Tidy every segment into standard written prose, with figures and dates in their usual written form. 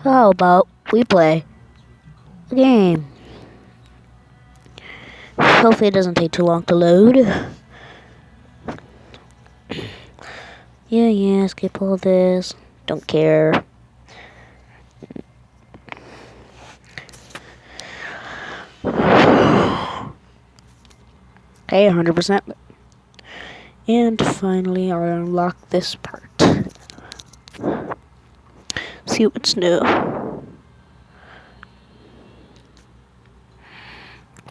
How about we play a game? Hopefully it doesn't take too long to load. Yeah, skip all this. Don't care. Okay, 100%. And finally, I unlock this part. See what's new.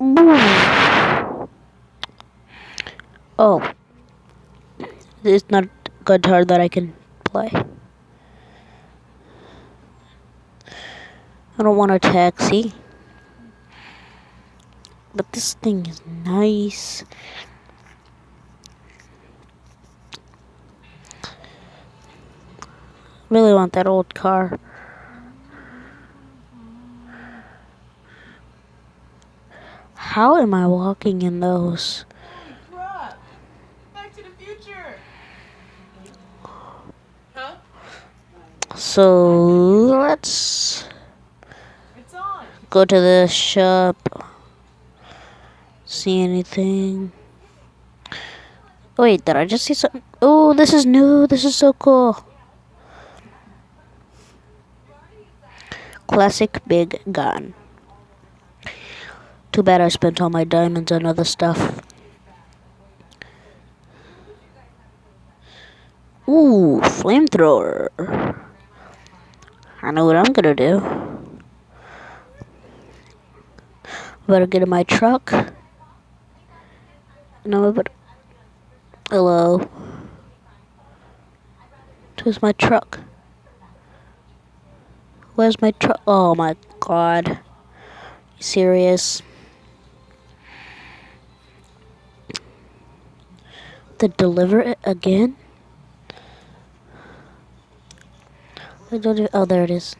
Ooh. Oh. It's not a guitar that I can play. I don't want a taxi. But this thing is nice. Really want that old car. How am I walking in those? Crap! Back to the future! Huh? So let's It's on! go to the shop. See anything? Oh, wait, did I just see something? Oh, this is new. This is so cool. Classic big gun. Too bad I spent all my diamonds on other stuff. Ooh, flamethrower. I know what I'm gonna do. Better get in my truck. No, but hello. Where's my truck? Where's my truck? Oh my god. You serious? To deliver it again? I don't even, oh, there it is.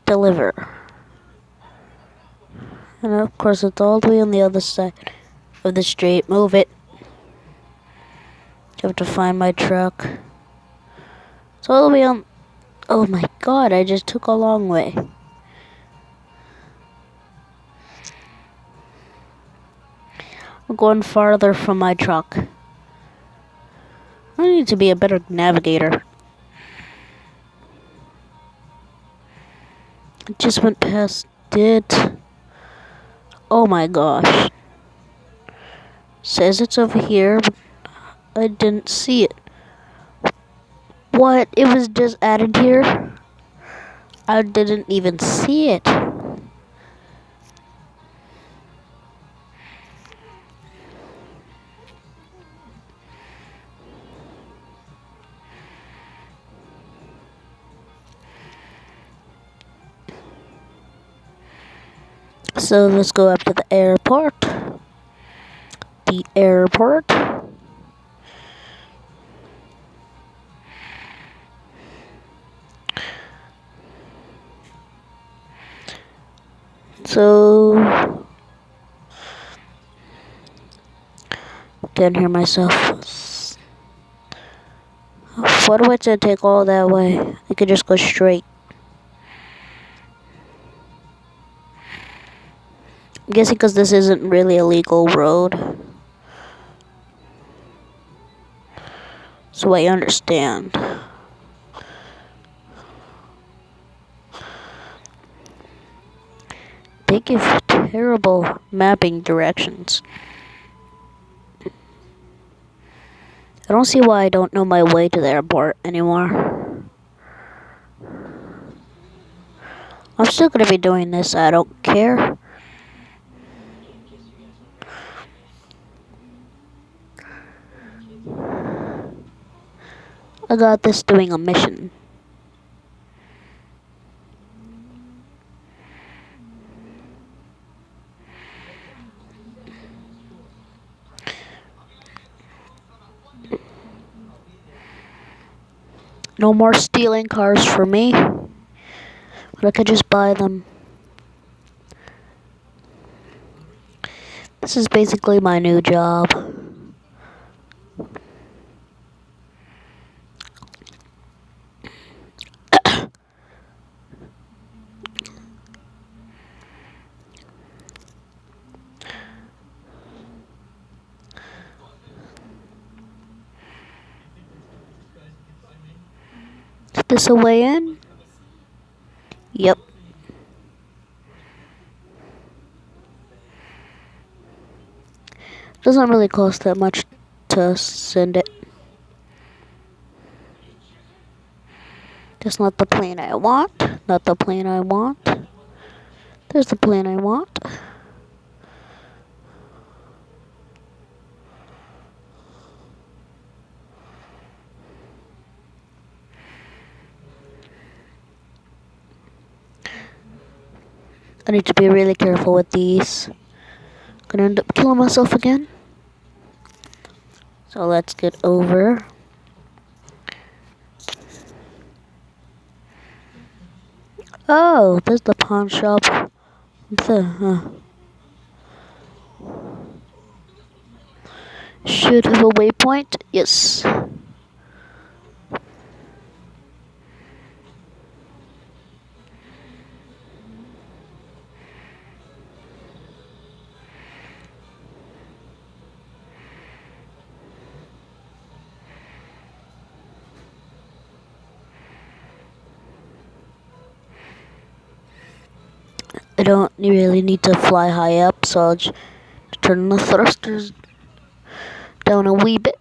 Deliver. And of course, it's all the way on the other side of the street. Move it. I have to find my truck. It's all the way on. Oh my god, I just took a long way. I'm going farther from my truck. I need to be a better navigator. I just went past it. Oh my gosh. Says it's over here, but I didn't see it. What? It was just added here? I didn't even see it. So let's go up to the airport. The airport. So can't hear myself. Why do I have to take all that way? I could just go straight. I'm guessing because this isn't really a legal road. So I understand. They give terrible mapping directions. I don't see why I don't know my way to the airport anymore. I'm still gonna be doing this, I don't care. I got this doing a mission. No more stealing cars for me. But I could just buy them. This is basically my new job. this a way in? Yep. Doesn't really cost that much to send it. Just not the plane I want. Not the plane I want. There's the plane I want. I need to be really careful with these. Gonna end up killing myself again. So let's get over. Oh, there's the pawn shop. Should have a waypoint. Yes. I don't really need to fly high up, so I'll just turn the thrusters down a wee bit.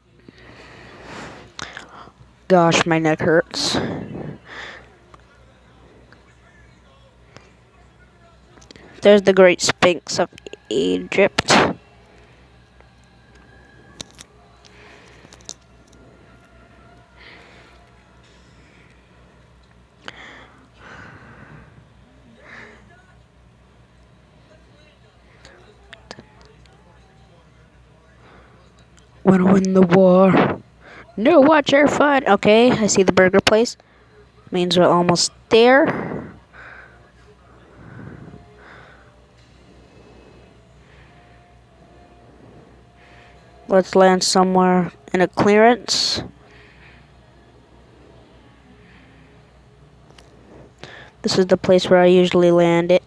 Gosh, my neck hurts. There's the Great Sphinx of Egypt. Wanna win the war? No, watch our fun. Okay, I see the burger place. Means we're almost there. Let's land somewhere in a clearance. This is the place where I usually land it.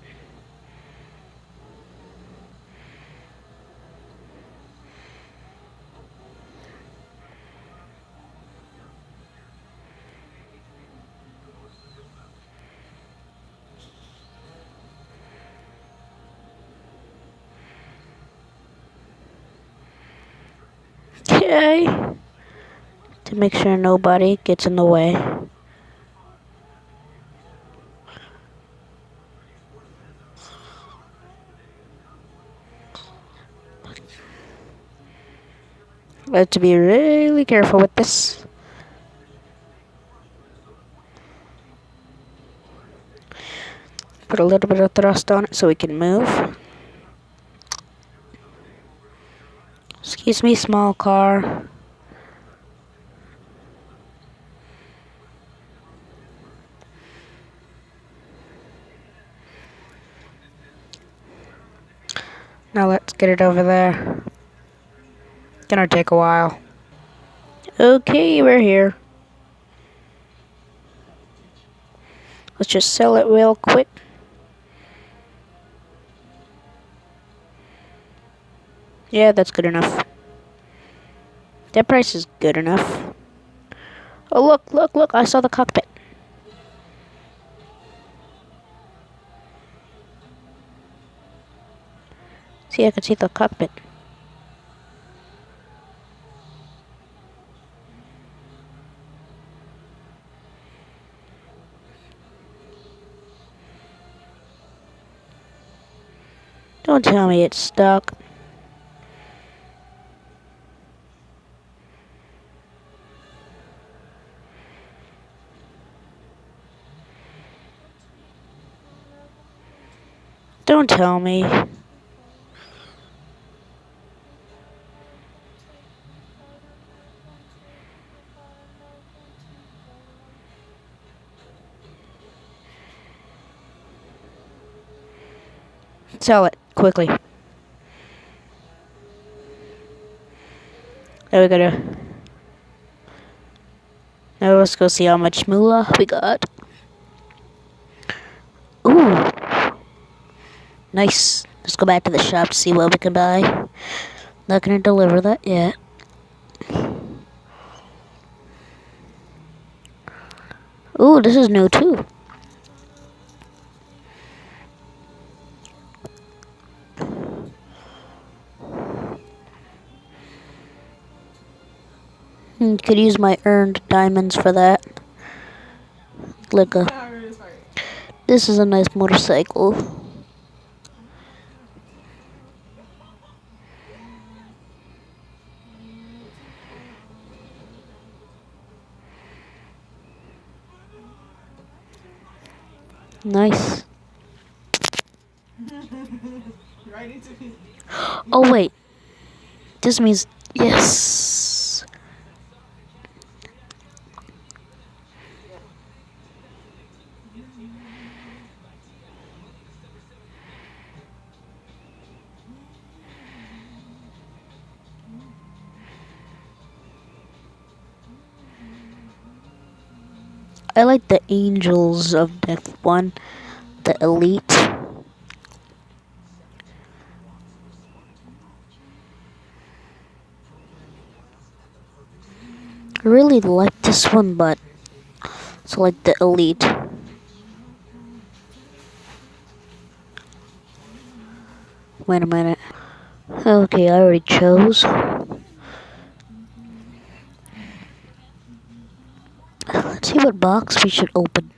Okay. To make sure nobody gets in the way. I have to be really careful with this. Put a little bit of thrust on it so we can move. Excuse me, small car. Now let's get it over there. Gonna take a while. Okay, we're here. Let's just sell it real quick. Yeah, that's good enough. That price is good enough. Oh, look, look, look, I saw the cockpit. See, I can see the cockpit. Don't tell me it's stuck. Don't tell me. Sell it, quickly. Now we gotta... Now let's go see how much moolah we got. Ooh. Nice. Let's go back to the shop to see what we can buy. Not gonna deliver that yet. Ooh, this is new too. Could use my earned diamonds for that. Like a. Not really sorry. This is a nice motorcycle. Nice. Right into me. Oh wait. This means yes. I like the Angels of Death one, the Elite. I really like this one, but it's like the Elite. Wait a minute. Okay, I already chose. Let's see what box we should open.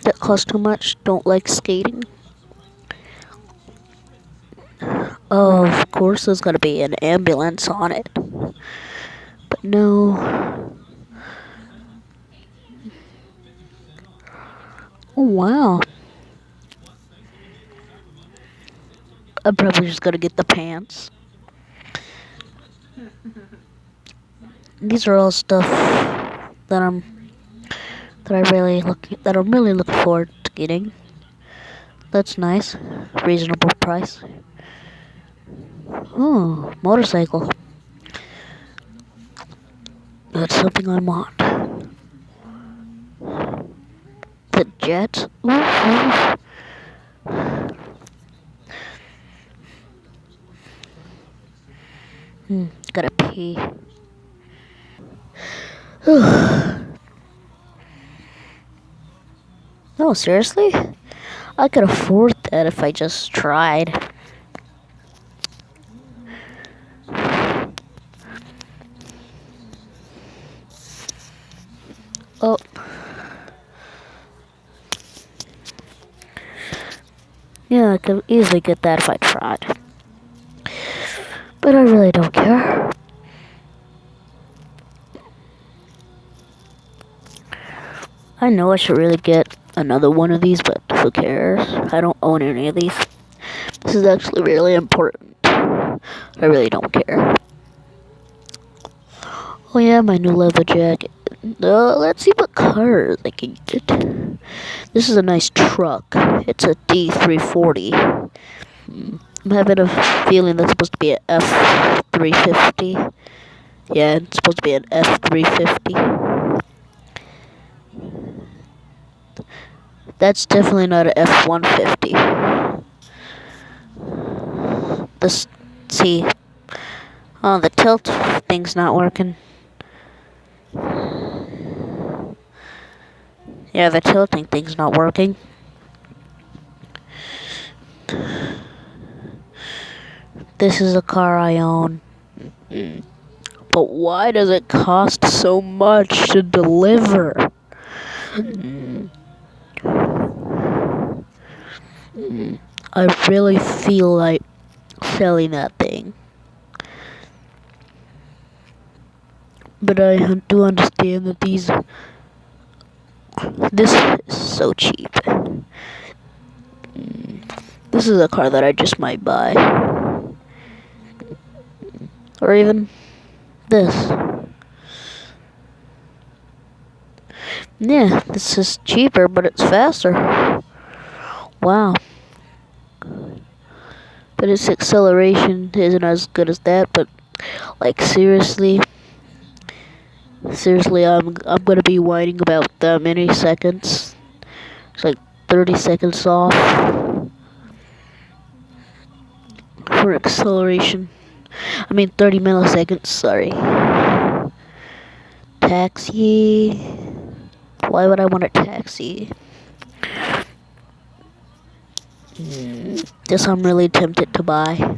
That costs too much. Don't like skating. Oh, of course there's gotta be an ambulance on it. But no. Oh, wow. I'm probably just gonna get the pants. These are all stuff that I'm really looking forward to getting. That's nice. Reasonable price. Oh, motorcycle. That's something I want. The jet. Ooh. Gotta pee. No, seriously? I could afford that if I just tried. Oh. Yeah, I could easily get that if I tried. But I really don't care. I know I should really get another one of these, but who cares? I don't own any of these. This is actually really important. I really don't care. Oh yeah, my new leather jacket. Let's see what car I can get. This is a nice truck. It's a D340. I'm having a feeling that's supposed to be an F350. Yeah, it's supposed to be an F350. That's definitely not an F150. This, see. Oh, the tilt thing's not working. Yeah, the tilting thing's not working. This is a car I own. But why does it cost so much to deliver? I really feel like selling that thing. But I do understand that this is so cheap. This is a car that I just might buy. Or even this. Yeah, this is cheaper, but it's faster. Wow. But its acceleration isn't as good as that, but like seriously, I'm gonna be whining about that many seconds. It's like 30 seconds off. super acceleration. 30 milliseconds, sorry. Taxi. Why would I want a taxi? This I'm really tempted to buy.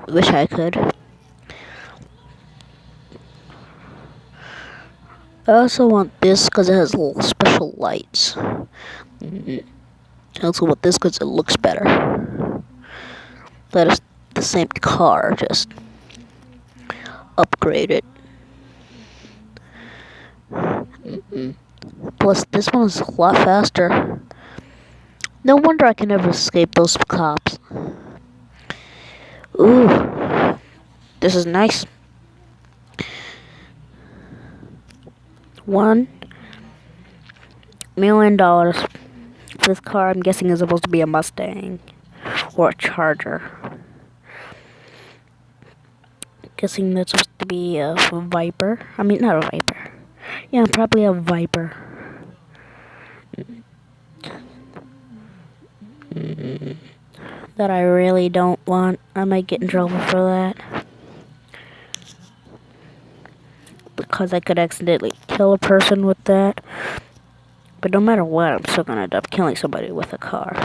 Wish I could. I also want this because it has little special lights. I also want this because it looks better. That is the same car, just upgraded. Plus, this one is a lot faster. No wonder I can never escape those cops. Ooh, this is nice. $1 million for this car. I'm guessing is supposed to be a Mustang or a Charger. Guessing that's supposed to be a Viper. Not a Viper. Yeah, probably a Viper. That I really don't want. I might get in trouble for that. Because I could accidentally kill a person with that. But no matter what, I'm still gonna end up killing somebody with a car.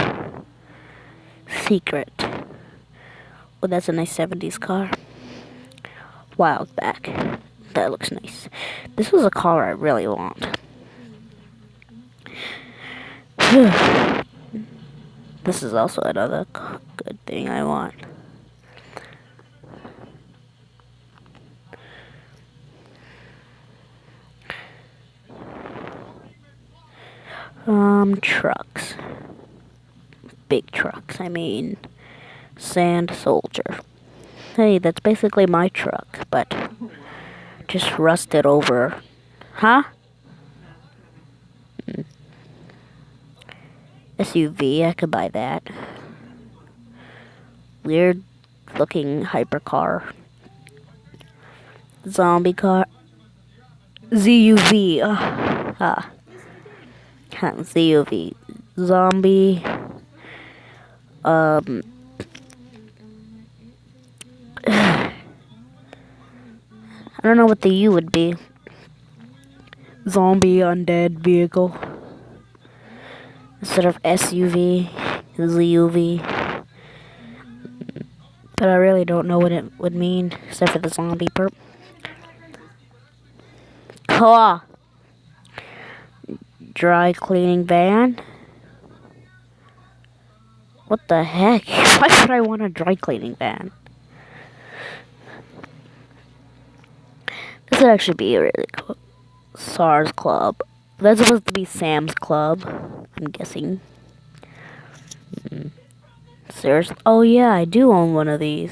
Secret. Oh, that's a nice 70s car. Wildback. That looks nice. This is a car I really want. This is also another good thing I want. Trucks. Big trucks, Sand Soldier. Hey, that's basically my truck, but just rusted over. Huh? SUV, I could buy that. Weird looking hypercar. Zombie car. ZUV. ZUV. Zombie. I don't know what the U would be. Zombie undead vehicle. Instead of SUV, ZUV. But I really don't know what it would mean, except for the zombie perp. Car. Dry cleaning van. What the heck? Why would I want a dry cleaning van? This would actually be really cool. SARS Club. That's supposed to be Sam's Club, I'm guessing. Seriously? Oh yeah, I do own one of these.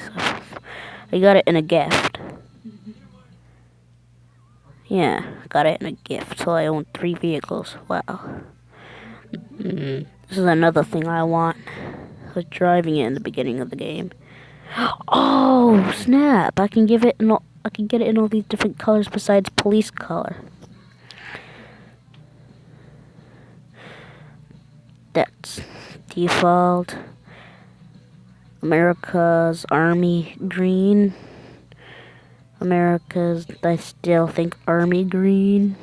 I got it in a gift. Yeah, got it in a gift, so I own 3 vehicles. Wow. This is another thing I want. I was driving it in the beginning of the game. Oh snap! I can get it in all these different colors besides police color. That's default. America's Army green. I still think Army green.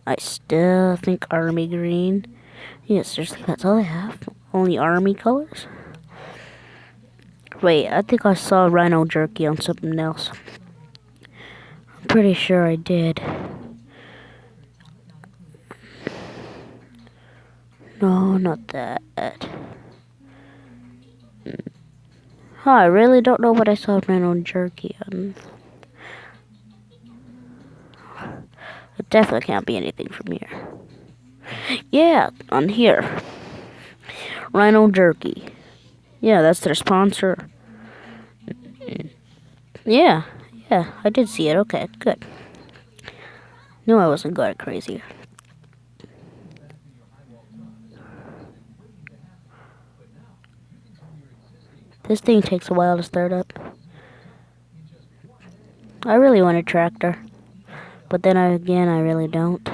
I still think Army green. Yeah, seriously, that's all I have? Only Army colors? Wait, I think I saw Rhino Jerky on something else. I'm pretty sure I did. No, not that. I really don't know what I saw Rhino Jerky on. It definitely can't be anything from here. Yeah, on here. Rhino Jerky. Yeah, that's their sponsor. Yeah, I did see it. Okay, good. Knew I wasn't going crazy. This thing takes a while to start up. I really want a tractor. But then again, I really don't.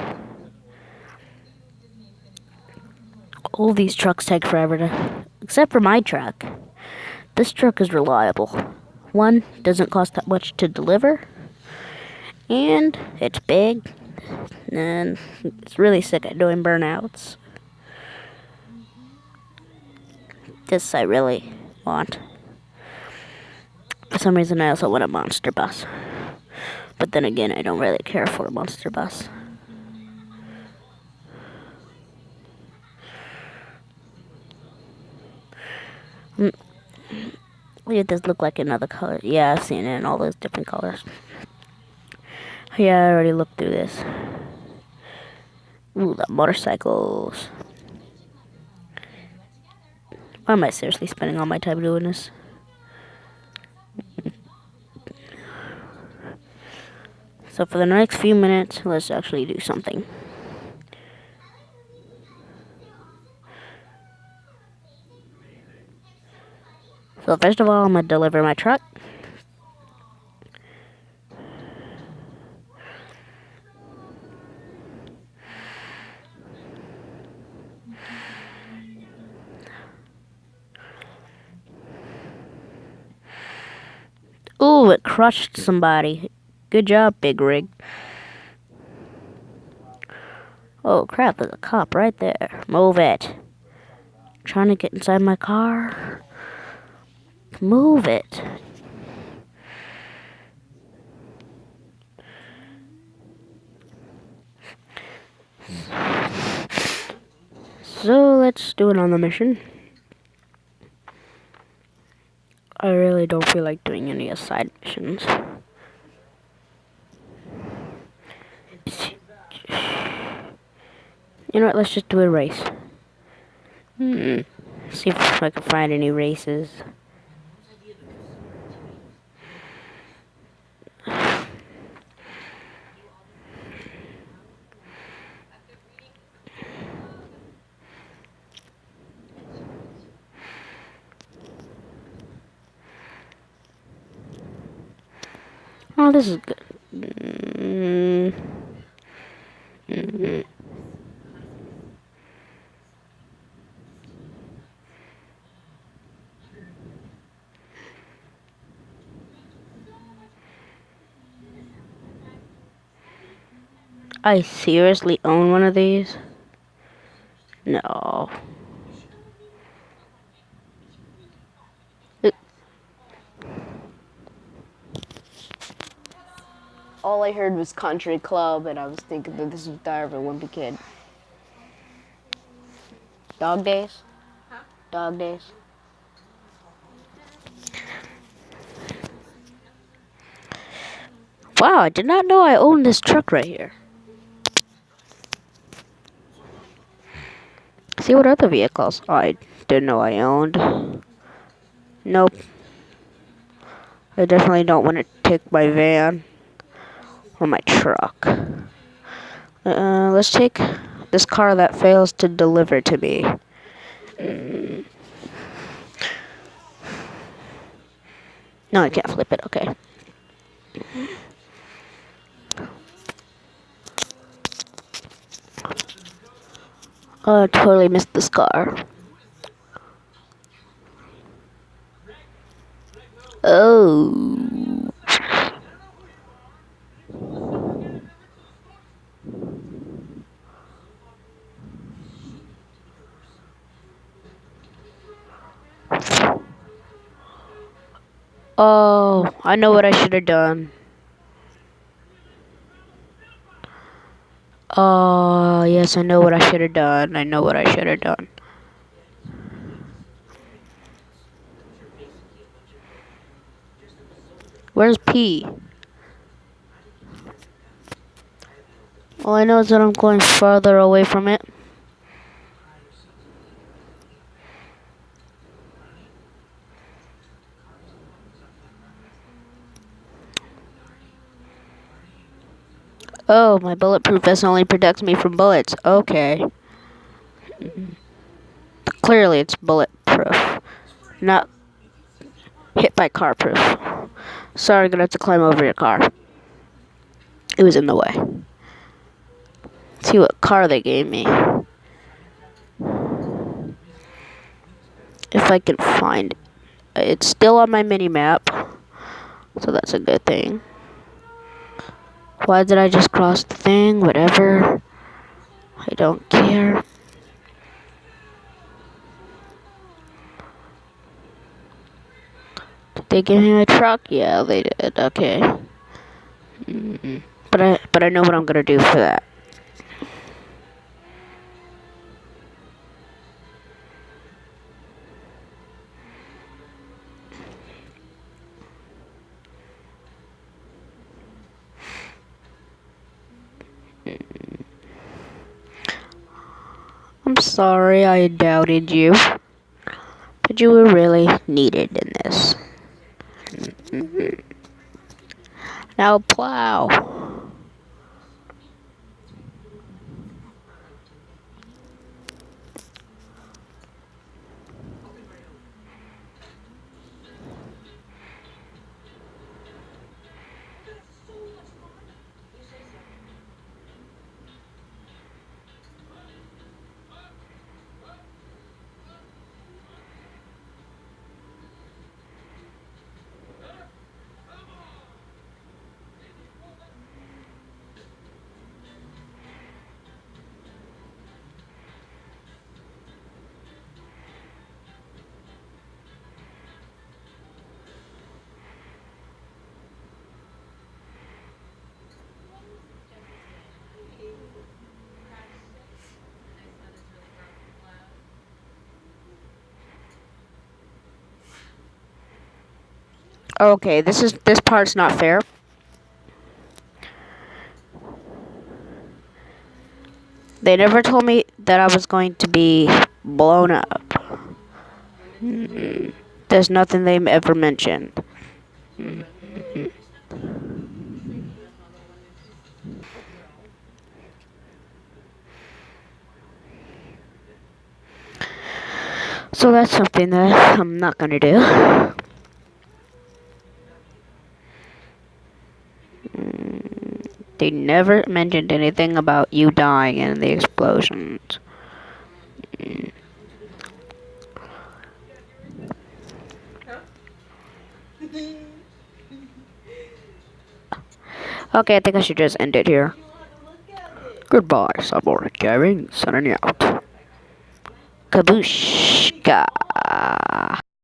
All these trucks take forever to... Except for my truck. This truck is reliable. One, doesn't cost that much to deliver. And it's big. And it's really sick at doing burnouts. This I really want. For some reason I also want a monster bus. But then again, I don't really care for a monster bus. It does look like another color. Yeah, I've seen it in all those different colors. Yeah, I already looked through this. Ooh, the motorcycles. Why am I seriously spending all my time doing this? So for the next few minutes, let's actually do something. So first of all, I'm going to deliver my truck. Ooh, it crushed somebody. Good job, Big Rig. Oh crap, there's a cop right there. Move it. Trying to get inside my car. Move it. So let's do it on the mission. I really don't feel like doing any side missions. You know what, let's just do a race. See if I can find any races. Oh, this is good. I seriously own one of these? No. All I heard was country club, and I was thinking that this was Die of a Wimpy Kid. Dog days? Huh? Dog days. Wow, I did not know I owned this truck right here. See what other vehicles I didn't know I owned. Nope. I definitely don't want to take my van or my truck. Let's take this car that fails to deliver to me. No, I can't flip it. Okay. Oh, I totally missed this car. Oh. Oh, I know what I should have done. Oh, yes, I know what I should have done. I know what I should have done. Where's P? All I know is that I'm going farther away from it. Oh, my bulletproof vest only protects me from bullets. Okay. Clearly it's bulletproof. Not hit by car proof. Sorry, I'm gonna have to climb over your car. It was in the way. Let's see what car they gave me. If I can find it. It's still on my mini map, so that's a good thing. Why did I just cross the thing? Whatever. I don't care. Did they give me my truck? Yeah, they did. Okay. But I know what I'm gonna do for that. I'm sorry I doubted you, but you were really needed in this. Now plow. Okay, this part's not fair. They never told me that I was going to be blown up. There's nothing they ever mentioned. So that's something that I'm not gonna do. They never mentioned anything about you dying in the explosions. Huh? Okay, I think I should just end it here. Goodbye, Submarine Gaming, signing out. Kabushka.